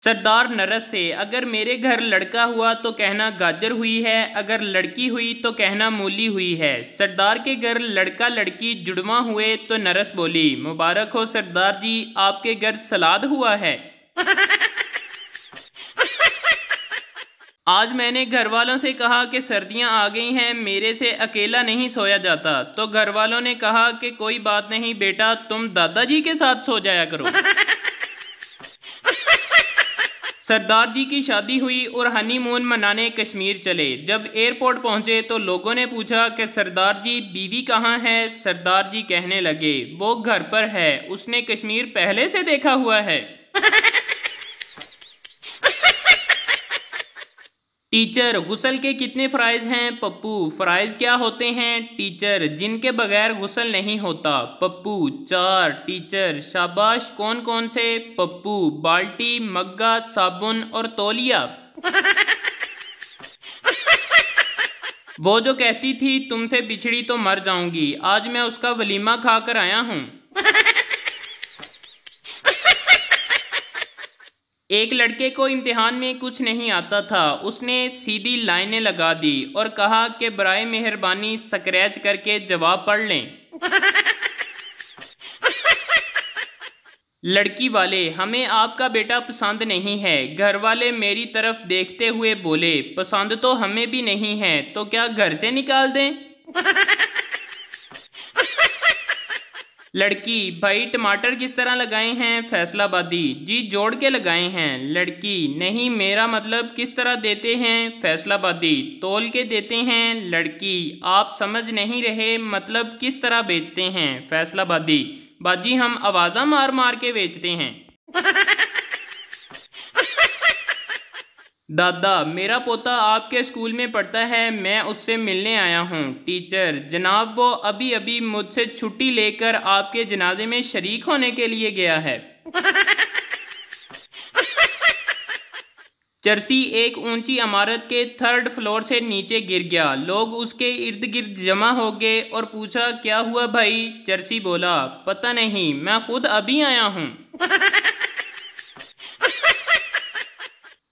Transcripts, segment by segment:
सरदार nurse से, अगर मेरे घर लड़का हुआ तो कहना गाजर हुई है, अगर लड़की हुई तो कहना मूली हुई है। सरदार के घर लड़का लड़की जुड़वा हुए तो नरस बोली, मुबारक हो सरदार जी, आपके घर सलाद हुआ है। आज मैंने घर वालों से कहा कि सर्दियां आ गई हैं, मेरे से अकेला नहीं सोया जाता, तो घर वालों ने कहा कि कोई बात नहीं बेटा, तुम दादाजी के साथ सो जाया करो। सरदार जी की शादी हुई और हनीमून मनाने कश्मीर चले। जब एयरपोर्ट पहुंचे तो लोगों ने पूछा कि सरदार जी बीवी कहाँ है। सरदार जी कहने लगे, वो घर पर है, उसने कश्मीर पहले से देखा हुआ है। टीचर, गुस्ल के कितने फ़राइज़ हैं? पप्पू, फ़राइज़ क्या होते हैं? टीचर, जिनके बगैर गुस्ल नहीं होता। पप्पू, 4। टीचर, शाबाश, कौन कौन से? पप्पू, बाल्टी, मग्गा, साबुन और तौलिया। वो जो कहती थी तुमसे बिछड़ी तो मर जाऊंगी, आज मैं उसका वलीमा खा कर आया हूँ। एक लड़के को इम्तिहान में कुछ नहीं आता था, उसने सीधी लाइनें लगा दी और कहा कि बराए मेहरबानी स्क्रैच करके जवाब पढ़ लें। लड़की वाले, हमें आपका बेटा पसंद नहीं है। घर वाले मेरी तरफ देखते हुए बोले, पसंद तो हमें भी नहीं है, तो क्या घर से निकाल दें? लड़की, भाई टमाटर किस तरह लगाए हैं? फैसलाबादी, जी जोड़ के लगाए हैं। लड़की, नहीं मेरा मतलब किस तरह देते हैं? फैसलाबादी, तोल के देते हैं। लड़की, आप समझ नहीं रहे, मतलब किस तरह बेचते हैं? फैसलाबादी, बाजी हम आवाज़ा मार मार के बेचते हैं। दादा, मेरा पोता आपके स्कूल में पढ़ता है, मैं उससे मिलने आया हूँ। टीचर, जनाब वो अभी अभी मुझसे छुट्टी लेकर आपके जनाजे में शरीक होने के लिए गया है। चर्सी एक ऊंची इमारत के 3rd फ्लोर से नीचे गिर गया। लोग उसके इर्द गिर्द जमा हो गए और पूछा, क्या हुआ भाई? चर्सी बोला, पता नहीं, मैं खुद अभी आया हूँ।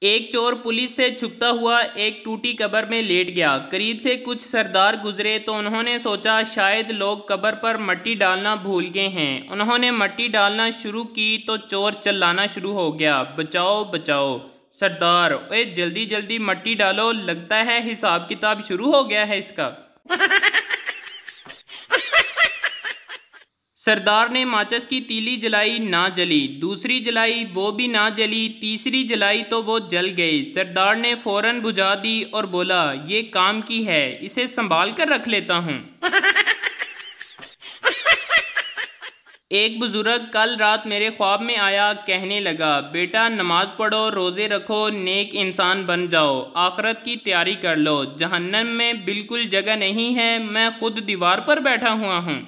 एक चोर पुलिस से छुपता हुआ एक टूटी कब्र में लेट गया। करीब से कुछ सरदार गुजरे तो उन्होंने सोचा शायद लोग कब्र पर मट्टी डालना भूल गए हैं। उन्होंने मट्टी डालना शुरू की तो चोर चिल्लाना शुरू हो गया, बचाओ बचाओ। सरदार, ओए जल्दी जल्दी मट्टी डालो, लगता है हिसाब किताब शुरू हो गया है इसका। सरदार ने माचिस की तीली जलाई, ना जली। दूसरी जलाई, वो भी ना जली। तीसरी जलाई तो वो जल गई। सरदार ने फौरन बुझा दी और बोला, ये काम की है, इसे संभाल कर रख लेता हूँ। एक बुजुर्ग कल रात मेरे ख्वाब में आया, कहने लगा, बेटा नमाज पढ़ो, रोज़े रखो, नेक इंसान बन जाओ, आखिरत की तैयारी कर लो, जहन्नम में बिल्कुल जगह नहीं है, मैं खुद दीवार पर बैठा हुआ हूँ।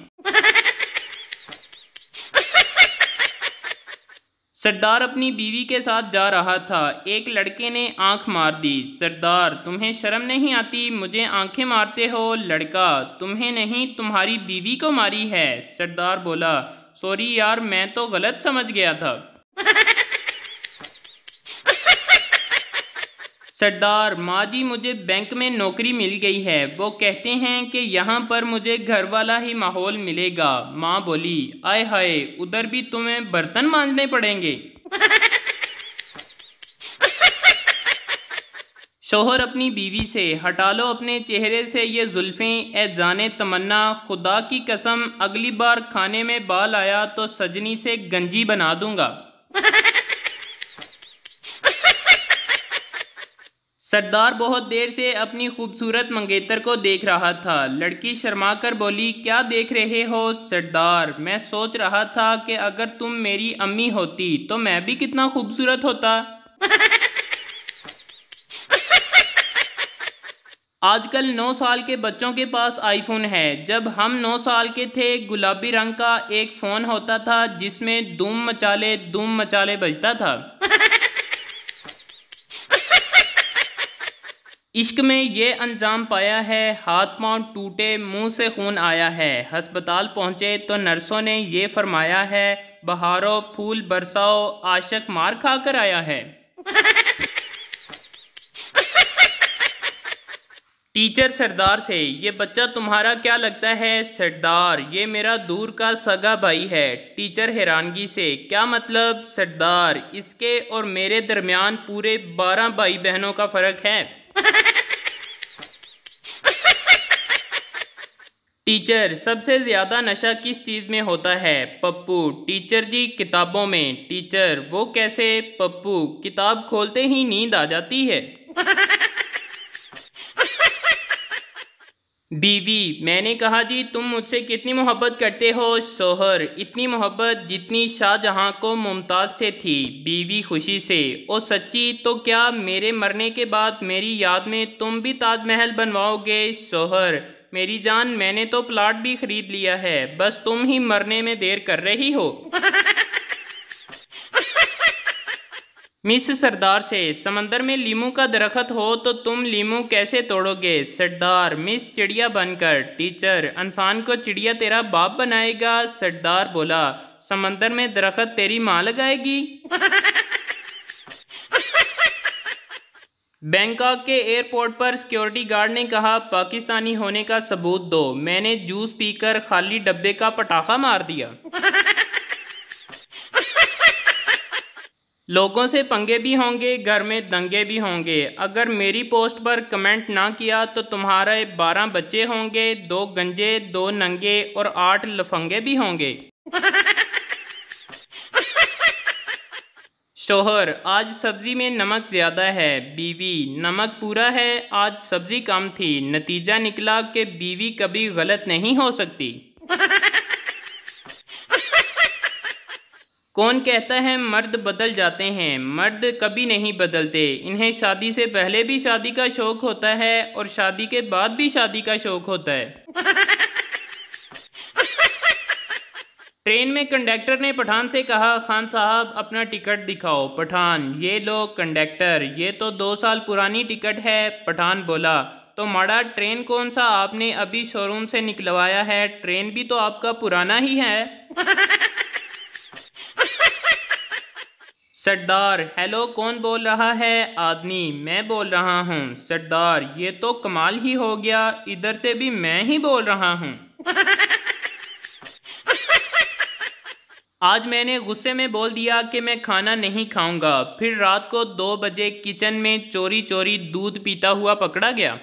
सरदार अपनी बीवी के साथ जा रहा था। एक लड़के ने आंख मार दी। सरदार, तुम्हें शर्म नहीं आती, मुझे आंखें मारते हो? लड़का, तुम्हें नहीं, तुम्हारी बीवी को मारी है। सरदार बोला, सॉरी यार, मैं तो गलत समझ गया था। सरदार, माँ जी मुझे बैंक में नौकरी मिल गई है, वो कहते हैं कि यहाँ पर मुझे घर वाला ही माहौल मिलेगा। माँ बोली, आय हाय, उधर भी तुम्हें बर्तन मांजने पड़ेंगे। शोहर अपनी बीवी से, हटा लो अपने चेहरे से ये जुल्फ़ें, ए जाने तमन्ना, खुदा की कसम अगली बार खाने में बाल आया तो सजनी से गंजी बना दूंगा। सरदार बहुत देर से अपनी खूबसूरत मंगेतर को देख रहा था। लड़की शर्मा कर बोली, क्या देख रहे हो? सरदार, मैं सोच रहा था कि अगर तुम मेरी अम्मी होती तो मैं भी कितना खूबसूरत होता। आजकल 9 साल के बच्चों के पास आईफोन है। जब हम 9 साल के थे, गुलाबी रंग का एक फ़ोन होता था जिसमें धूम मचाले बजता था। इश्क में ये अंजाम पाया है, हाथ पांव टूटे, मुंह से खून आया है। अस्पताल पहुंचे तो नर्सों ने ये फरमाया है, बहारो फूल बरसाओ, आशिक मार खा कर आया है। टीचर सरदार से, ये बच्चा तुम्हारा क्या लगता है? सरदार, ये मेरा दूर का सगा भाई है। टीचर हैरानगी से, क्या मतलब? सरदार, इसके और मेरे दरमियान पूरे 12 भाई बहनों का फ़र्क है। टीचर, सबसे ज़्यादा नशा किस चीज़ में होता है? पप्पू, टीचर जी किताबों में। टीचर, वो कैसे? पप्पू, किताब खोलते ही नींद आ जाती है। बीवी, मैंने कहा जी तुम मुझसे कितनी मोहब्बत करते हो? शोहर, इतनी मोहब्बत जितनी शाहजहां को मुमताज़ से थी। बीवी खुशी से, ओ सच्ची? तो क्या मेरे मरने के बाद मेरी याद में तुम भी ताजमहल बनवाओगे? शोहर, मेरी जान, मैंने तो प्लाट भी खरीद लिया है, बस तुम ही मरने में देर कर रही हो। मिस सरदार से, समंदर में लीमू का दरख्त हो तो तुम लीमू कैसे तोड़ोगे? सरदार, मिस चिड़िया बनकर। टीचर, इंसान को चिड़िया तेरा बाप बनाएगा? सरदार बोला, समंदर में दरख्त तेरी माँ लगाएगी। बैंकॉक के एयरपोर्ट पर सिक्योरिटी गार्ड ने कहा, पाकिस्तानी होने का सबूत दो। मैंने जूस पीकर खाली डब्बे का पटाखा मार दिया। लोगों से पंगे भी होंगे, घर में दंगे भी होंगे। अगर मेरी पोस्ट पर कमेंट ना किया तो तुम्हारे 12 बच्चे होंगे, 2 गंजे, 2 नंगे और 8 लफंगे भी होंगे। शोहर, आज सब्जी में नमक ज़्यादा है। बीवी, नमक पूरा है, आज सब्जी कम थी। नतीजा निकला कि बीवी कभी गलत नहीं हो सकती। कौन कहता है मर्द बदल जाते हैं? मर्द कभी नहीं बदलते, इन्हें शादी से पहले भी शादी का शौक होता है और शादी के बाद भी शादी का शौक होता है। ट्रेन में कंडक्टर ने पठान से कहा, खान साहब अपना टिकट दिखाओ। पठान, ये लो कंडक्टर, ये तो 2 साल पुरानी टिकट है। पठान बोला, तो माड़ा ट्रेन कौन सा आपने अभी शोरूम से निकलवाया है? ट्रेन भी तो आपका पुराना ही है। सरदार, हेलो, कौन बोल रहा है? आदमी, मैं बोल रहा हूँ। सरदार, ये तो कमाल ही हो गया, इधर से भी मैं ही बोल रहा हूँ। आज मैंने गुस्से में बोल दिया कि मैं खाना नहीं खाऊंगा, फिर रात को 2 बजे किचन में चोरी चोरी दूध पीता हुआ पकड़ा गया।